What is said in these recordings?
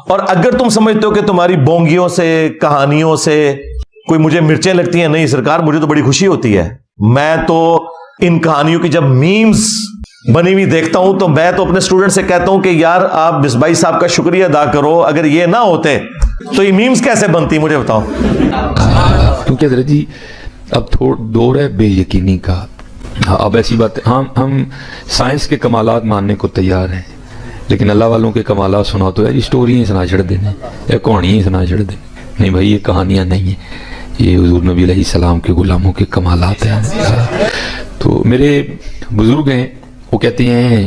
اور اگر تم سمجھتے ہو کہ تمہاری بونگیوں سے کہانیوں سے کوئی مجھے مرچیں لگتی ہیں، نہیں سرکار، مجھے تو بڑی خوشی ہوتی ہے. میں تو ان کہانیوں کی جب میمز بنی ہوئی دیکھتا ہوں تو میں تو اپنے اسٹوڈنٹ سے کہتا ہوں کہ یار آپ مصباحی صاحب کا شکریہ ادا کرو، اگر یہ نہ ہوتے تو یہ میمز کیسے بنتی، مجھے بتاؤ. کیونکہ حضرت جی اب دور ہے بے یقینی کا. اب ایسی بات ہے، ہم سائنس کے کمالات ماننے کو تیار ہیں، لیکن اللہ والوں کے کمالات سنا تو ہے جی اسٹوریاں سنا چھڑ دینے یا کہانیاں سنا چھڑ دینے. نہیں بھائی، یہ کہانیاں نہیں ہیں، یہ حضور نبی علیہ السلام کے غلاموں کے کمالات ہیں. تو میرے بزرگ ہیں، وہ کہتے ہیں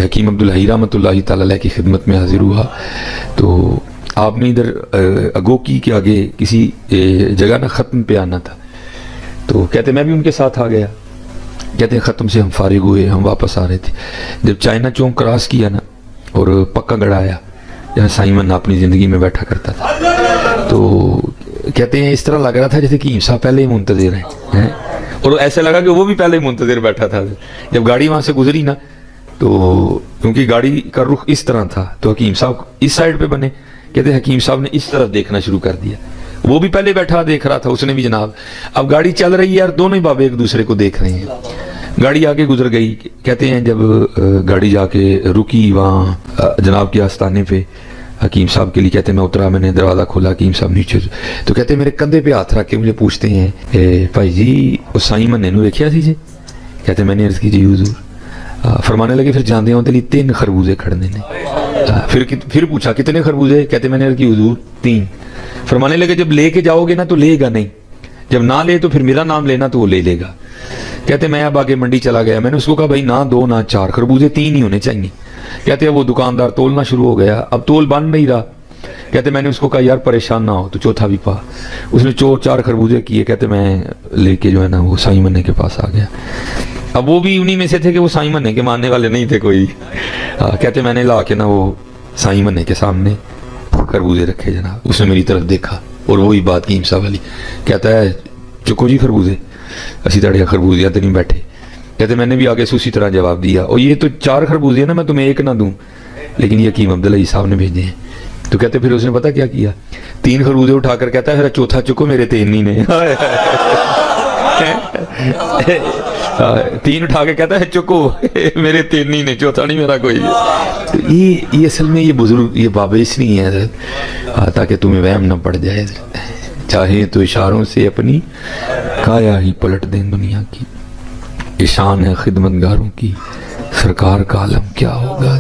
حکیم عبدالحی رحمۃ اللہ تعالی علیہ کی خدمت میں حاضر ہوا تو آپ نے ادھر اگوکی کے آگے کسی جگہ نا ختم پہ آنا تھا، تو کہتے میں بھی ان کے ساتھ آ گیا. کہتے ہیں ختم سے ہم فارغ ہوئے، ہم واپس آ رہے تھے، جب چائنا چوک کراس کیا نا اور پکا گڑا آیا جہاں سائمن اپنی زندگی میں بیٹھا کرتا تھا، تو کہتے ہیں اس طرح لگ رہا تھا جیسے کہ صاحب پہلے ہی منتظر ہیں، اور ایسا لگا کہ وہ بھی پہلے ہی منتظر بیٹھا تھا. جب گاڑی وہاں سے گزری نا تو کیونکہ گاڑی کا رخ اس طرح تھا تو حکیم صاحب اس سائڈ پہ بنے. کہتے ہیں حکیم صاحب نے اس طرف دیکھنا شروع کر دیا، وہ بھی پہلے بیٹھا دیکھ رہا تھا، اس نے بھی جناب. اب گاڑی چل رہی ہے اور دونوں ہی بابے ایک دوسرے کو دیکھ رہے ہیں. گاڑی آگے گزر گئی. کہتے ہیں جب گاڑی جا کے رکی وہاں جناب کے آستانے پہ حکیم صاحب کے لیے، کہتے ہیں میں اترا، میں نے دروازہ کھولا، حکیم صاحب نیچے، تو کہتے ہیں میرے کندھے پہ ہاتھ رکھ کے مجھے پوچھتے ہیں بھائی جی وہ سائیں مننے نو ویکھیا سی جی؟ کہتے ہیں میں نے عرض کی جی حضور. فرمانے لگے پھر جاندے ہوں تیلی 3 خربوزے کھڑنے نے. پھر پوچھا کتنے خربوزے؟ کہتے میں نے عرض کی حضور 3. فرمانے لگے جب لے کے جاؤ گے نا تو لے گا نہیں، جب نہ لے تو پھر میرا نام لینا تو وہ لے لے گا. کہتے میں اب آگے منڈی چلا گیا، میں نے اس کو کہا بھائی نہ 2 نہ 4 خربوزے 3 ہی ہونے چاہیے. کہتے ہیں وہ دکاندار تولنا شروع ہو گیا، اب تول بن نہیں رہا. کہتے میں نے اس کو کہا یار پریشان نہ ہو تو چوتھا بھی پا. اس نے 4 خربوزے کیے. کہتے میں لے کے جو ہے نا وہ سائیں مننے کے پاس آ گیا. اب وہ بھی انہی میں سے تھے کہ وہ سائیں مننے کے ماننے والے نہیں تھے کوئی. کہتے میں نے لا کے نا وہ سائیں مننے کے سامنے خربوزے رکھے جناب. اس نے میری طرف دیکھا اور وہی بات کی صاحب والی. کہتا ہے چکو جی خربوزے، اسی طرح خربوزیاں تو نہیں بیٹھے. کہتے میں نے بھی آگے سے اسی طرح جواب دیا، اور یہ تو 4 خربوزے ہیں نا، میں تمہیں 1 نہ دوں، لیکن یہ حکیم عبدالحی صاحب نے بھیجے ہیں. تو کہتے پھر اس نے پتا کیا کیا، 3 خربوزے اٹھا کر کہتا ہے پھر چوتھا چکو میرے 3 ہی نے. 3 اٹھا کے کہتا ہے چکو میرے 3 ہی نے، چوتھا نہیں میرا کوئی. یہ اصل میں یہ بزرگ یہ باب اس لیے ہیں حضرت تاکہ تمہیں وہم نہ پڑ جائے. چاہے تو اشاروں سے اپنی کایا ہی پلٹ دیں دنیا کی، شان ہے خدمتگاروں کی، سرکار کا عالم کیا ہوگا.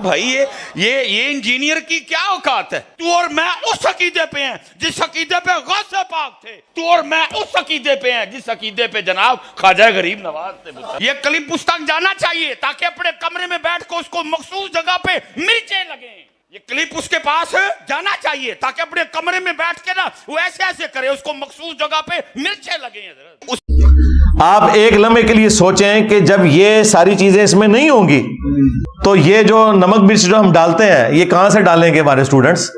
بھائی یہ انجینئر کی کیا اوقات ہے؟ تو اور میں اس عقیدے پہ ہیں جس عقیدے پہ غوث پاک تھے، تو اور میں اس عقیدے پہ ہیں جس عقیدے پہ جناب خواجہ غریب نواز تھے. یہ کلپ اس تک جانا چاہیے تاکہ اپنے کمرے میں بیٹھ کے اس کو مخصوص جگہ پہ مرچیں لگیں. یہ کلپ اس کے پاس جانا چاہیے تاکہ اپنے کمرے میں بیٹھ کے نا وہ ایسے ایسے کرے، اس کو مخصوص جگہ پہ مرچیں لگیں. آپ ایک لمحے کے لیے سوچیں کہ جب یہ ساری چیزیں اس میں نہیں ہوں گی تو یہ جو نمک مرچ جو ہم ڈالتے ہیں یہ کہاں سے ڈالیں گے ہمارے اسٹوڈنٹس؟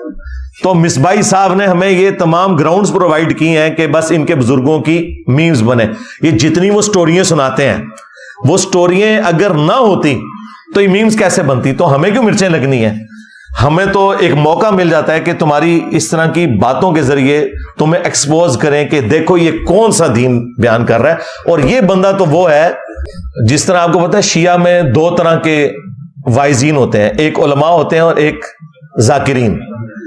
تو مصباحی صاحب نے ہمیں یہ تمام گراؤنڈز پرووائڈ کی ہیں کہ بس ان کے بزرگوں کی میمز بنے. یہ جتنی وہ سٹوریاں سناتے ہیں، وہ سٹوریاں اگر نہ ہوتی تو یہ میمز کیسے بنتی؟ تو ہمیں کیوں مرچیں لگنی ہیں؟ ہمیں تو ایک موقع مل جاتا ہے کہ تمہاری اس طرح کی باتوں کے ذریعے تمہیں ایکسپوز کریں کہ دیکھو یہ کون سا دین بیان کر رہا ہے. اور یہ بندہ تو وہ ہے جس طرح آپ کو پتا ہے شیعہ میں 2 طرح کے وائزین ہوتے ہیں، ایک علماء ہوتے ہیں اور ایک ذاکرین.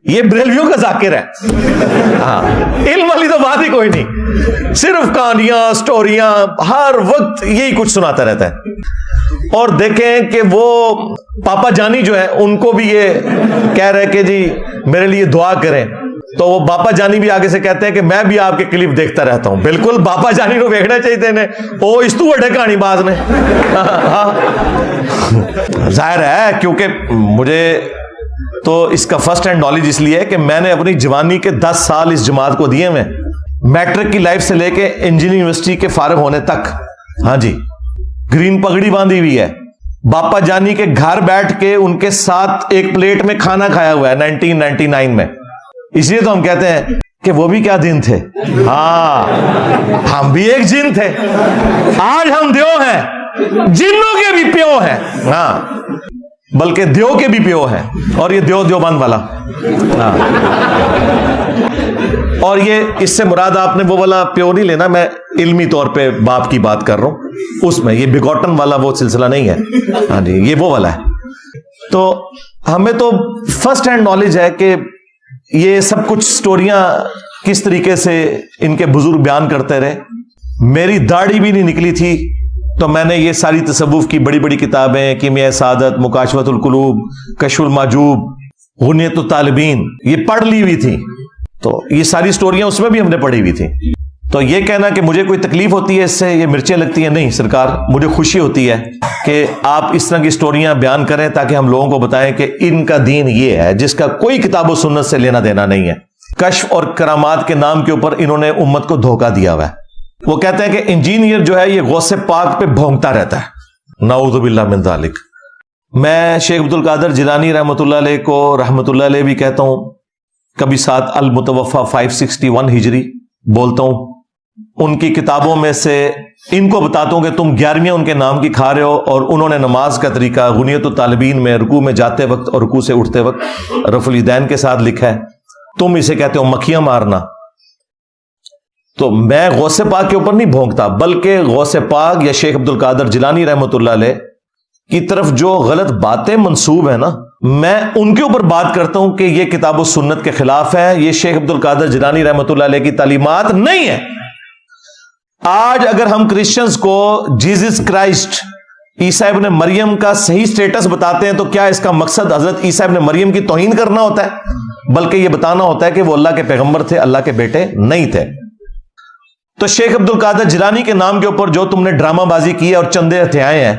یہ بریلویوں کا ذاکر ہے. ہاں، علم والی تو بات ہی کوئی نہیں، صرف کہانیاں سٹوریاں ہر وقت یہی کچھ سناتا رہتا ہے. اور دیکھیں کہ وہ پاپا جانی جو ہے ان کو بھی یہ کہہ رہے کہ جی میرے لیے دعا کریں، تو وہ باپا جانی بھی آگے سے کہتے ہیں کہ میں بھی آپ کے کلپ دیکھتا رہتا ہوں. بالکل باپا جانی کو دیکھنا چاہیے نے، او اس تو بڑے کہانی باز نے. ظاہر ہے کیونکہ مجھے تو اس کا فرسٹ ہینڈ نالج اس لیے ہے کہ میں نے اپنی جوانی کے 10 سال اس جماعت کو دیے میں، میٹرک کی لائف سے لے کے انجینئرنگ یونیورسٹی کے فارغ ہونے تک. ہاں جی، گرین پگڑی باندھی ہوئی ہے. باپا جانی کے گھر بیٹھ کے ان کے ساتھ ایک پلیٹ میں کھانا کھایا ہوا ہے 1999 میں. اس لیے تو ہم کہتے ہیں کہ وہ بھی کیا دن تھے. ہاں، ہم بھی ایک جن تھے، آج ہم دیو ہیں، جنوں کے بھی پیو ہیں. ہاں، بلکہ دیو کے بھی پیو ہے, اور یہ دیوبند والا. اور یہ اس سے مراد آپ نے وہ والا پیو نہیں لینا, میں علمی طور پہ باپ کی بات کر رہا ہوں, اس میں یہ بگوٹن والا وہ سلسلہ نہیں ہے. ہاں جی, یہ وہ والا ہے. تو ہمیں تو فرسٹ ہینڈ نالج ہے کہ یہ سب کچھ سٹوریاں کس طریقے سے ان کے بزرگ بیان کرتے رہے. میری داڑھی بھی نہیں نکلی تھی تو میں نے یہ ساری تصوف کی بڑی بڑی کتابیں, کیمیاء سعادت, مکاشفت القلوب, کشف المحجوب, غنیت الطالبین, یہ پڑھ لی ہوئی تھی. تو یہ ساری سٹوریاں اس میں بھی ہم نے پڑھی ہوئی تھی. تو یہ کہنا کہ مجھے کوئی تکلیف ہوتی ہے اس سے, یہ مرچیں لگتی ہیں, نہیں سرکار, مجھے خوشی ہوتی ہے کہ آپ اس طرح کی سٹوریاں بیان کریں تاکہ ہم لوگوں کو بتائیں کہ ان کا دین یہ ہے جس کا کوئی کتاب و سنت سے لینا دینا نہیں ہے. کشف اور کرامات کے نام کے اوپر انہوں نے امت کو دھوکہ دیا ہوا ہے. وہ کہتے ہیں کہ انجینئر جو ہے یہ غوث پاک پہ بھونکتا رہتا ہے, نعوذ باللہ من ذالک. میں شیخ عبد القادر جیلانی رحمۃ اللہ علیہ کو رحمۃ اللہ علیہ بھی کہتا ہوں, کبھی ساتھ المتوفا 561 ہجری بولتا ہوں. ان کی کتابوں میں سے ان کو بتاتا ہوں کہ تم 11ویں ان کے نام کی کھا رہے ہو, اور انہوں نے نماز کا طریقہ غنیت الطالبین میں رکوع میں جاتے وقت اور رکوع سے اٹھتے وقت رفع الیدین کے ساتھ لکھا ہے. تم اسے کہتے ہو مکھیاں مارنا. تو میں غوث پاک کے اوپر نہیں بھونکتا, بلکہ غوث پاک یا شیخ عبد القادر جیلانی رحمۃ اللہ علیہ کی طرف جو غلط باتیں منسوب ہیں نا, میں ان کے اوپر بات کرتا ہوں کہ یہ کتاب و سنت کے خلاف ہے, یہ شیخ عبد القادر جیلانی رحمۃ اللہ علیہ کی تعلیمات نہیں ہے. آج اگر ہم کرسچنز کو جیزس کرائسٹ عیسیٰ ابن مریم کا صحیح سٹیٹس بتاتے ہیں تو کیا اس کا مقصد حضرت عیسیٰ ابن مریم کی توہین کرنا ہوتا ہے؟ بلکہ یہ بتانا ہوتا ہے کہ وہ اللہ کے پیغمبر تھے, اللہ کے بیٹے نہیں تھے. تو شیخ عبد القادر جیلانی کے نام کے اوپر جو تم نے ڈرامہ بازی کی ہے اور چندے ہتھیائے ہیں,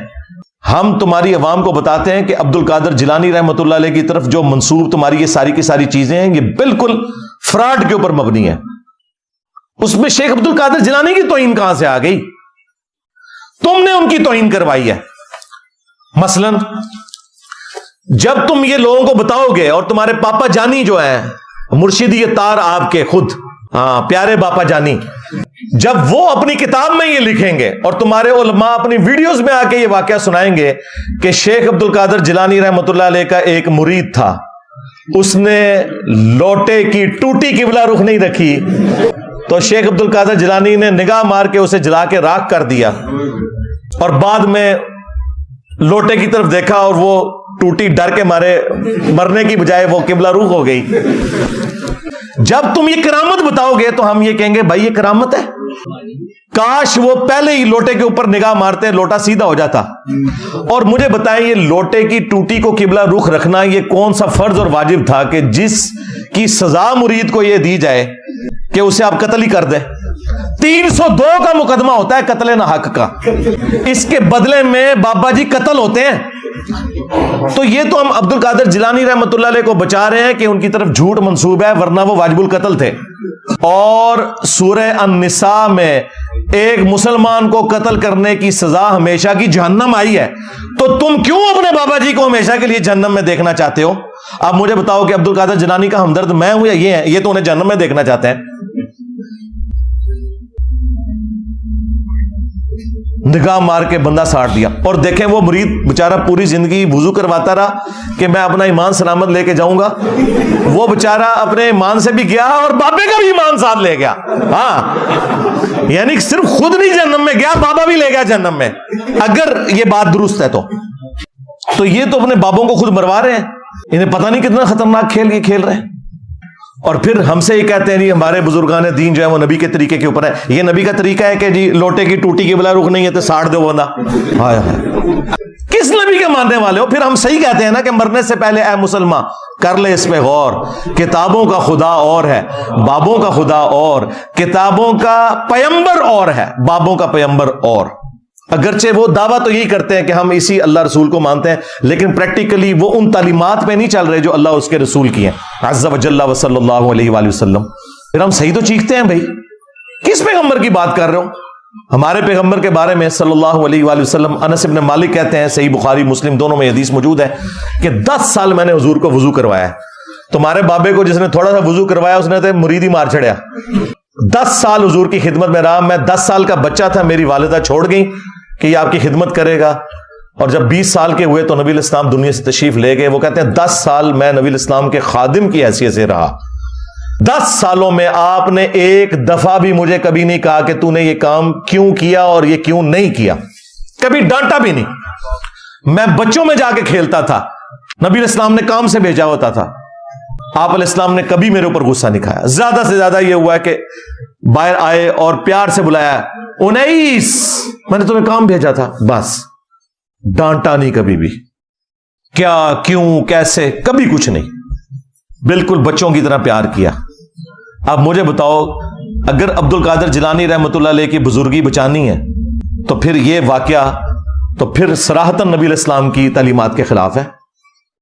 ہم تمہاری عوام کو بتاتے ہیں کہ عبد القادر جیلانی رحمۃ اللہ علیہ کی طرف جو منسوب تمہاری یہ ساری کی ساری چیزیں ہیں, یہ بالکل فراڈ کے اوپر مبنی ہے. اس میں شیخ عبد القادر جیلانی کی توہین کہاں سے آ گئی؟ تم نے ان کی توہین کروائی ہے. مثلا جب تم یہ لوگوں کو بتاؤ گے, اور تمہارے پاپا جانی جو ہیں مرشدی تار آپ کے خود, ہاں پیارے باپا جانی, جب وہ اپنی کتاب میں یہ لکھیں گے اور تمہارے علماء اپنی ویڈیوز میں آ کے یہ واقعہ سنائیں گے کہ شیخ عبد القادر جیلانی رحمۃ اللہ علیہ کا ایک مرید تھا, اس نے لوٹے کی ٹوٹی قبلہ رخ نہیں رکھی, تو شیخ عبد القادر جیلانی نے نگاہ مار کے اسے جلا کے راکھ کر دیا, اور بعد میں لوٹے کی طرف دیکھا اور وہ ٹوٹی ڈر کے مارے مرنے کی بجائے وہ قبلہ رخ ہو گئی. جب تم یہ کرامت بتاؤ گے تو ہم یہ کہیں گے بھائی یہ کرامت ہے, کاش وہ پہلے ہی لوٹے کے اوپر نگاہ مارتے لوٹا سیدھا ہو جاتا. اور مجھے بتائیں یہ لوٹے کی ٹوٹی کو قبلہ رخ رکھنا یہ کون سا فرض اور واجب تھا کہ جس کی سزا مرید کو یہ دی جائے کہ اسے آپ قتل ہی کر دیں. 302 کا مقدمہ ہوتا ہے قتل نہ حق کا, اس کے بدلے میں بابا جی قتل ہوتے ہیں. تو یہ تو ہم عبد القادر جیلانی رحمۃ اللہ علیہ کو بچا رہے ہیں کہ ان کی طرف جھوٹ منسوب ہے, ورنہ وہ واجب القتل تھے. اور سورہ النساء میں ایک مسلمان کو قتل کرنے کی سزا ہمیشہ کی جہنم آئی ہے, تو تم کیوں اپنے بابا جی کو ہمیشہ کے لیے جہنم میں دیکھنا چاہتے ہو؟ اب مجھے بتاؤ کہ عبد القادر جیلانی کا ہمدرد میں ہوں یا یہ ہے؟ یہ تو انہیں جہنم میں دیکھنا چاہتے ہیں. نگاہ مار کے بندہ ساڑ دیا. اور دیکھیں وہ مرید بےچارہ پوری زندگی وضو کرواتا رہا کہ میں اپنا ایمان سلامت لے کے جاؤں گا, وہ بےچارہ اپنے ایمان سے بھی گیا اور بابے کا بھی ایمان ساتھ لے گیا. ہاں یعنی صرف خود نہیں جہنم میں گیا, بابا بھی لے گیا جہنم میں, اگر یہ بات درست ہے تو یہ تو اپنے بابوں کو خود مروا رہے ہیں, انہیں پتہ نہیں کتنا خطرناک کھیل یہ کھیل رہے ہیں. اور پھر ہم سے یہ کہتے ہیں جی ہمارے بزرگان دین جو ہے وہ نبی کے طریقے کے اوپر ہے. یہ نبی کا طریقہ ہے کہ جی لوٹے کی ٹوٹی کی بلا رخ نہیں ہے تو ساڑ دو بندہ. ہائے ہائے, کس نبی کے ماننے والے ہو؟ پھر ہم صحیح کہتے ہیں نا کہ مرنے سے پہلے اے مسلمان کر لے اس پہ غور, کتابوں کا خدا اور ہے, بابوں کا خدا اور, کتابوں کا پیمبر اور ہے, بابوں کا پیمبر اور. اگرچہ وہ دعویٰ تو یہی کرتے ہیں کہ ہم اسی اللہ رسول کو مانتے ہیں, لیکن پریکٹیکلی وہ ان تعلیمات پہ نہیں چل رہے جو اللہ اس کے رسول کی ہیں عز و جل و صلی اللہ علیہ وآلہ وسلم. پھر ہم صحیح تو چیختے ہیں بھائی, کس پیغمبر کی بات کر رہے ہو؟ ہمارے پیغمبر کے بارے میں صلی اللہ علیہ وآلہ وسلم انس بن مالک کہتے ہیں, صحیح بخاری مسلم دونوں میں حدیث موجود ہے, کہ 10 سال میں نے حضور کو وضو کروایا ہے. تمہارے بابے کو جس نے تھوڑا سا وضو کروایا اس نے تو مرید ہی مار چھڑیا. 10 سال حضور کی خدمت میں رہا, میں 10 سال کا بچہ تھا, میری والدہ چھوڑ گئی کہ یہ آپ کی خدمت کرے گا, اور جب 20 سال کے ہوئے تو نبی الاسلام دنیا سے تشریف لے گئے. وہ کہتے ہیں 10 سال میں نبی الاسلام کے خادم کی حیثیت سے رہا. 10 سالوں میں آپ نے ایک دفعہ بھی مجھے کبھی نہیں کہا کہ تو نے یہ کام کیوں کیا اور یہ کیوں نہیں کیا. کبھی ڈانٹا بھی نہیں. میں بچوں میں جا کے کھیلتا تھا, نبی الاسلام نے کام سے بھیجا ہوتا تھا. آپ علیہ السلام نے کبھی میرے اوپر غصہ نہیں کھایا. زیادہ سے زیادہ یہ ہوا ہے کہ باہر آئے اور پیار سے بلایا, انیس میں نے تمہیں کام بھیجا تھا, بس. ڈانٹا نہیں کبھی بھی, کیا کیوں کیسے, کبھی کچھ نہیں. بالکل بچوں کی طرح پیار کیا. اب مجھے بتاؤ, اگر عبد القادر جیلانی رحمۃ اللہ علیہ کی بزرگی بچانی ہے تو پھر یہ واقعہ تو پھر صراحتاً نبی علیہ السلام کی تعلیمات کے خلاف ہے.